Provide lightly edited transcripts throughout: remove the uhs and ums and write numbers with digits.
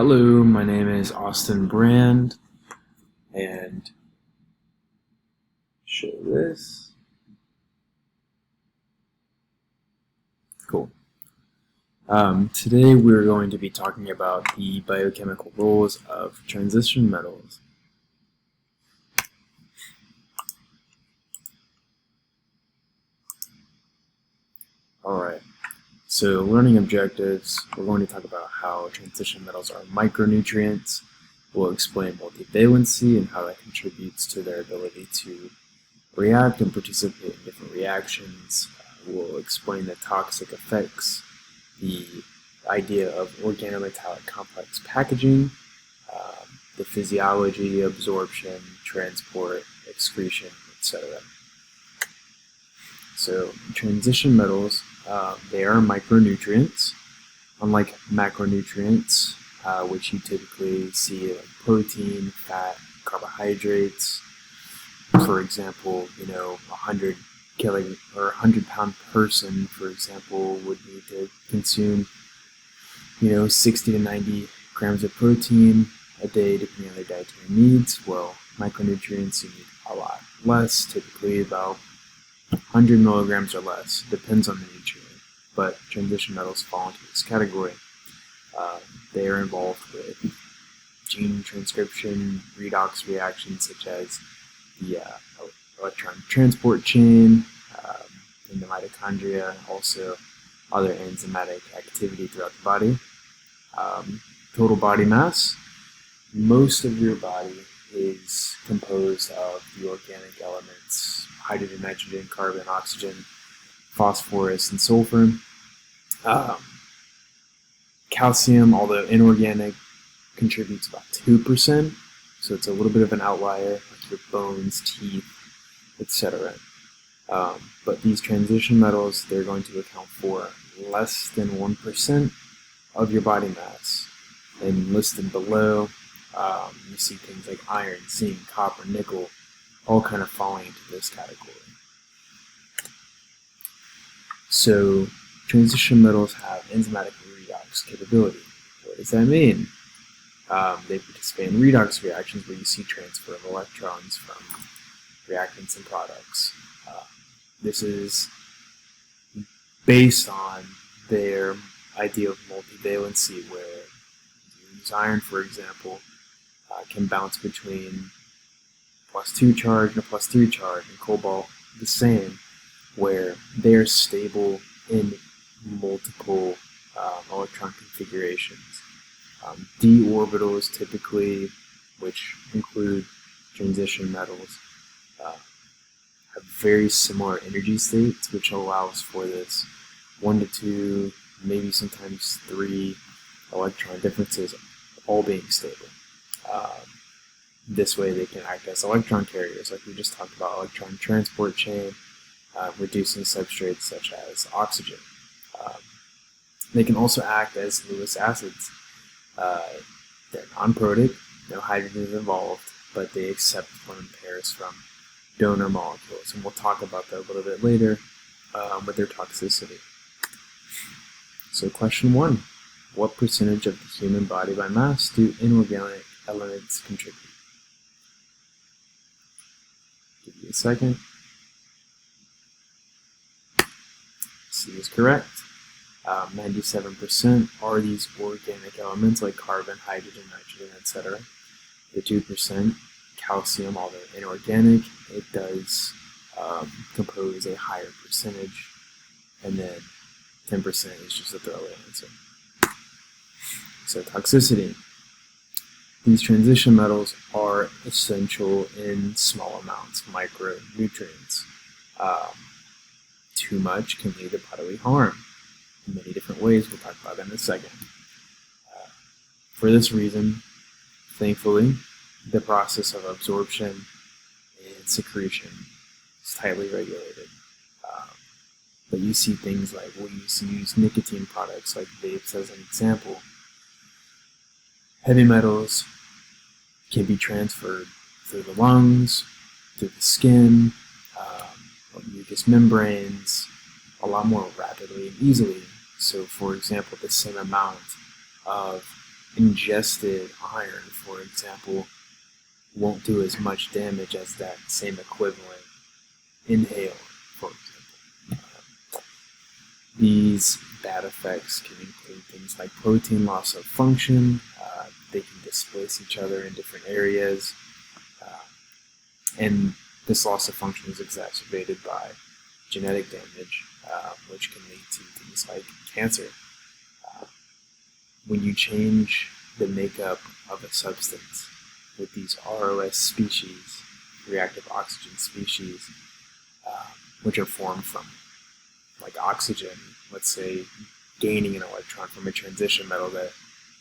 Hello, my name is Austin Brand, and show this. Cool. Today we're going to be talking about the biochemical roles of transition metals. Alright, so learning objectives, we're going to talk about how transition metals are micronutrients. We'll explain multivalency and how that contributes to their ability to react and participate in different reactions. We'll explain the toxic effects, the idea of organometallic complex packaging, the physiology, absorption, transport, excretion, etc. So transition metals, they are micronutrients, unlike macronutrients, which you typically see like protein, fat, carbohydrates. For example, 100-pound person, for example, would need to consume 60 to 90 grams of protein a day depending on their dietary needs. Well, micronutrients, you need a lot less, typically about 100 milligrams or less, depends on the nutrient, but transition metals fall into this category. They are involved with gene transcription, redox reactions such as the electron transport chain in the mitochondria, also other enzymatic activity throughout the body. Total body mass. Most of your body is composed of the organic elements: hydrogen, nitrogen, carbon, oxygen, phosphorus, and sulfur. Calcium, although inorganic, contributes about 2%, so it's a little bit of an outlier, like your bones, teeth, etc. But these transition metals, they're going to account for less than 1% of your body mass. And listed below, you see things like iron, zinc, copper, nickel, all kind of falling into this category. So transition metals have enzymatic redox capability. What does that mean? They participate in redox reactions where you see transfer of electrons from reactants and products. This is based on their idea of multivalency, where you use iron, for example, can bounce between +2 charge and a +3 charge, and cobalt the same, where they're stable in multiple electron configurations. D orbitals typically, which include transition metals, have very similar energy states, which allows for this 1 to 2, maybe sometimes 3 electron differences all being stable. This way they can act as electron carriers, like we just talked about, electron transport chain, reducing substrates such as oxygen. They can also act as Lewis acids. They're non-protic, no hydrogen is involved, but they accept lone pairs from donor molecules, and we'll talk about that a little bit later with their toxicity. So question 1, what percentage of the human body by mass do inorganic elements contribute? Give you a second. C is correct. 97% are these organic elements like carbon, hydrogen, nitrogen, etc. The 2%, calcium, although inorganic, it does compose a higher percentage, and then 10% is just a throwaway answer. So toxicity. These transition metals are essential in small amounts, micronutrients. Too much can lead to bodily harm in many different ways. We'll talk about that in a second. For this reason, thankfully, the process of absorption and secretion is tightly regulated. But you see things like, we used to use nicotine products like vapes as an example. Heavy metals can be transferred through the lungs, through the skin, mucous membranes, a lot more rapidly and easily. So, for example, the same amount of ingested iron, for example, won't do as much damage as that same equivalent inhaled, for example. These bad effects can include things like protein loss of function. They can displace each other in different areas. And this loss of function is exacerbated by genetic damage, which can lead to things like cancer. When you change the makeup of a substance with these ROS species, reactive oxygen species, which are formed from like oxygen, let's say gaining an electron from a transition metal that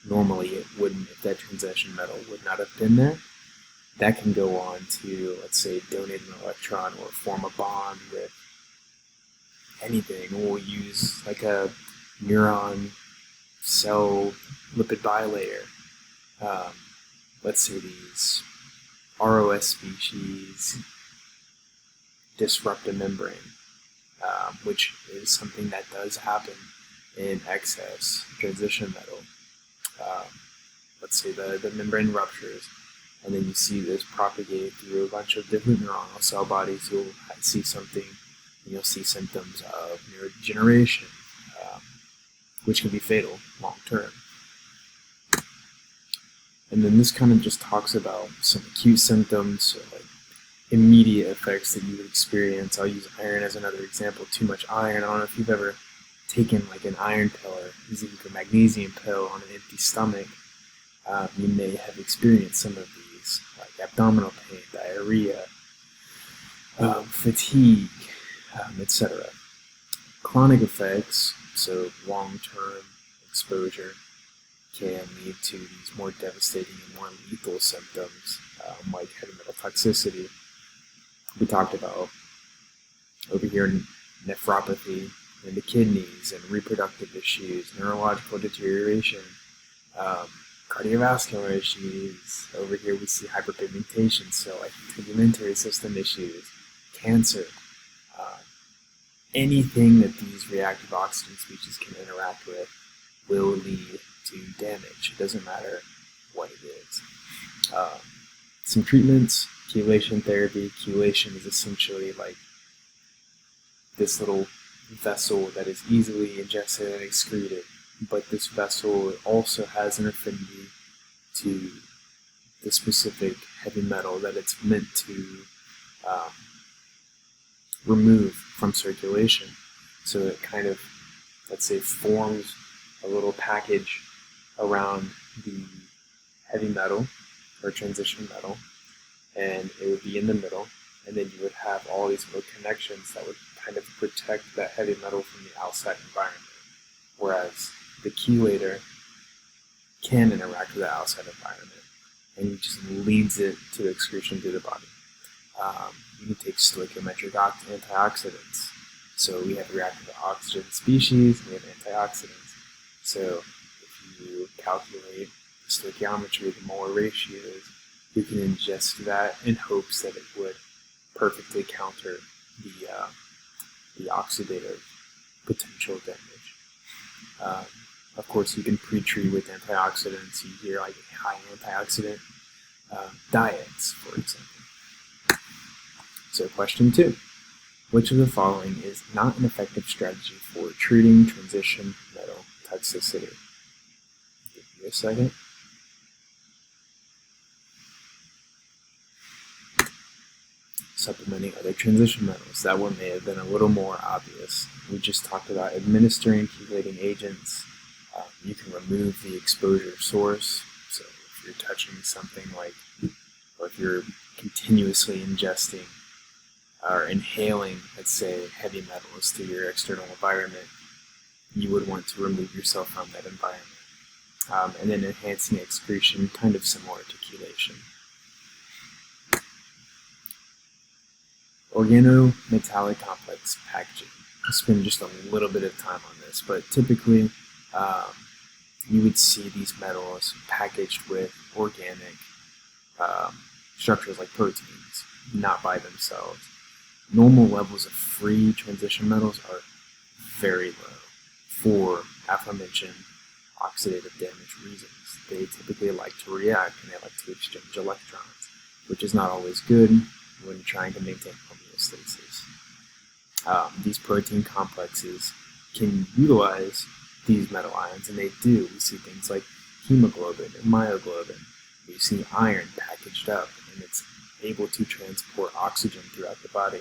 normally it wouldn't if that transition metal would not have been there, that can go on to, let's say, donate an electron or form a bond with anything. We'll use like a neuron cell lipid bilayer. Let's say these ROS species disrupt a membrane, which is something that does happen in excess transition metal. Let's say the membrane ruptures, and then you see this propagate through a bunch of different neuronal cell bodies. You'll see something, and you'll see symptoms of neurodegeneration, which can be fatal long term. And then this kind of just talks about some acute symptoms, so like immediate effects that you would experience. I'll use iron as another example. Too much iron. I don't know if you've ever taken like an iron pill or zinc or magnesium pill on an empty stomach. You may have experienced some of these, like abdominal pain, diarrhea, fatigue, etc. Chronic effects, so long-term exposure, can lead to these more devastating and more lethal symptoms, like heavy metal toxicity. We talked about over here nephropathy in the kidneys and reproductive issues, neurological deterioration, cardiovascular issues. Over here we see hyperpigmentation, so like integumentary system issues, cancer. Anything that these reactive oxygen species can interact with will lead to damage. It doesn't matter what it is. Some treatments, chelation therapy. Chelation is essentially like this little vessel that is easily ingested and excreted, but this vessel also has an affinity to the specific heavy metal that it's meant to remove from circulation. So it kind of, let's say, forms a little package around the heavy metal or transition metal, and it would be in the middle, and then you would have all these little connections that would kind of protect that heavy metal from the outside environment, whereas the chelator can interact with the outside environment, and it just leads it to excretion through the body. You can take stoichiometric antioxidants. So we have reactive oxygen species, and we have antioxidants. So if you calculate the stoichiometry, the molar ratios, you can ingest that in hopes that it would perfectly counter the oxidative potential damage. Of course, you can pre-treat with antioxidants. You hear like high antioxidant diets, for example. So question 2. Which of the following is not an effective strategy for treating transition metal toxicity? Give me a second. Supplementing other transition metals. That one may have been a little more obvious. We just talked about administering chelating agents. You can remove the exposure source. So if you're touching something like, or if you're continuously ingesting or inhaling, let's say, heavy metals through your external environment, you would want to remove yourself from that environment. And then enhancing excretion, kind of similar to chelation. Organometallic complex packaging. I'll spend just a little bit of time on this, but typically you would see these metals packaged with organic structures like proteins, not by themselves. Normal levels of free transition metals are very low for aforementioned oxidative damage reasons. They typically like to react and they like to exchange electrons, which is not always good when trying to maintain homeostasis. These protein complexes can utilize these metal ions, and they do. We see things like hemoglobin and myoglobin. We see iron packaged up, and it's able to transport oxygen throughout the body.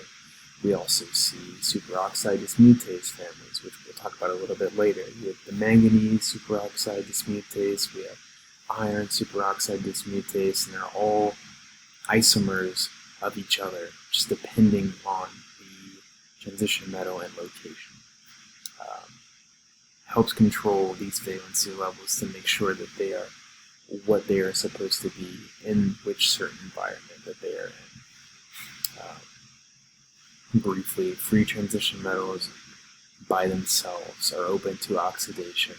We also see superoxide dismutase families, which we'll talk about a little bit later. We have the manganese superoxide dismutase, we have iron superoxide dismutase, and they're all isomers of each other, just depending on the transition metal and location. Helps control these valency levels to make sure that they are what they are supposed to be in which certain environment that they are in. Briefly, free transition metals by themselves are open to oxidation,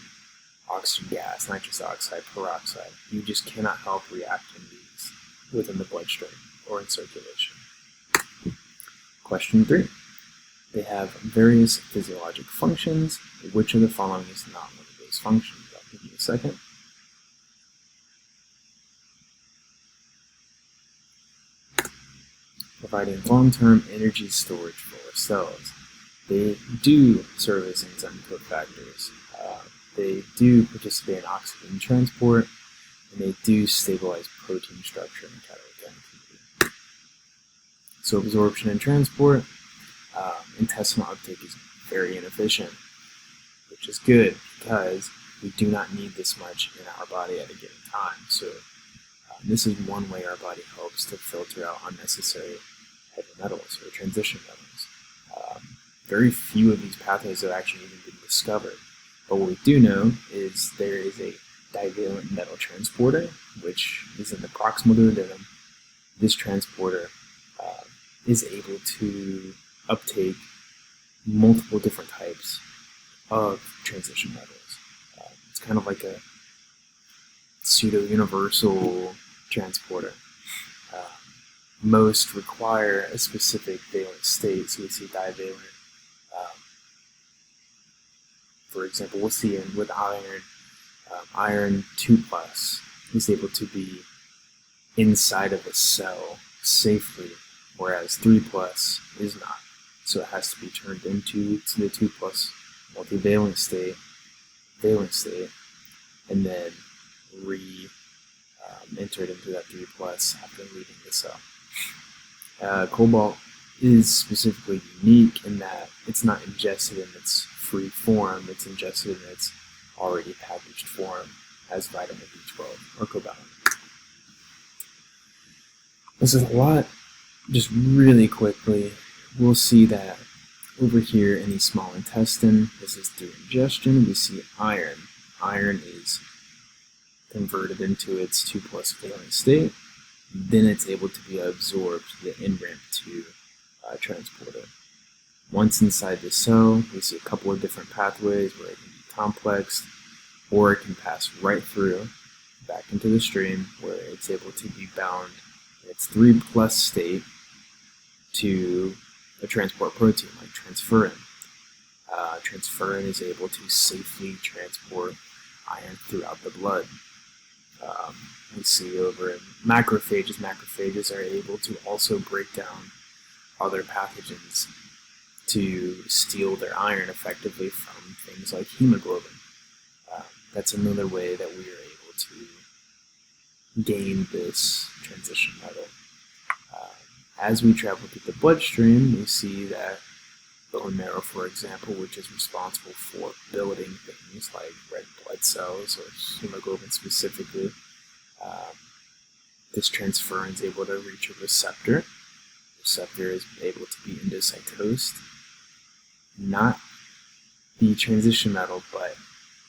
oxygen gas, nitrous oxide, peroxide. You just cannot help reacting these within the bloodstream or in circulation. Question 3. They have various physiologic functions. Which of the following is not one of those functions? I'll give you a second. Providing long-term energy storage for our cells. They do serve as enzyme cofactors. They do participate in oxygen transport, and they do stabilize protein structure and catalytic activity. So absorption and transport, intestinal uptake is very inefficient, which is good because we do not need this much in our body at a given time. So this is one way our body helps to filter out unnecessary heavy metals or transition metals. Very few of these pathways have actually even been discovered. But what we do know is there is a divalent metal transporter, which is in the proximal duodenum. This transporter is able to uptake multiple different types of transition metals. It's kind of like a pseudo-universal transporter. Most require a specific valent state, so we see divalent. For example, we'll see with iron, iron 2+ is able to be inside of a cell safely, whereas 3+ is not. So it has to be turned into the 2+ multivalent state, valent state, and then entered into that 3+ after leaving the cell. Cobalt is specifically unique in that it's not ingested in its free form, it's ingested in its already packaged form as vitamin B12 or cobalamin. This is a lot. Just really quickly, we'll see that over here in the small intestine, this is through ingestion, we see iron. Iron is converted into its 2+ valent state, then it's able to be absorbed to the NRAMP2 transporter. Once inside the cell, we see a couple of different pathways where it can be complexed, or it can pass right through back into the stream where it's able to be bound in its 3+ state to a transport protein like transferrin. Transferrin is able to safely transport iron throughout the blood. We see over in macrophages are able to also break down other pathogens to steal their iron effectively from things like hemoglobin. That's another way that we are able to gain this transition metal. As we travel through the bloodstream, we see that bone marrow, for example, which is responsible for building things like red blood cells or hemoglobin specifically, this transferrin is able to reach a receptor. The receptor is able to be endocytosed. Not the transition metal, but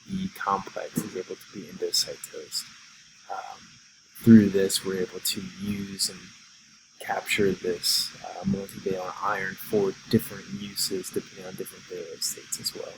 the complex is able to be endocytosed. Through this, we're able to use and capture this multivalent iron for different uses depending on different valent states as well.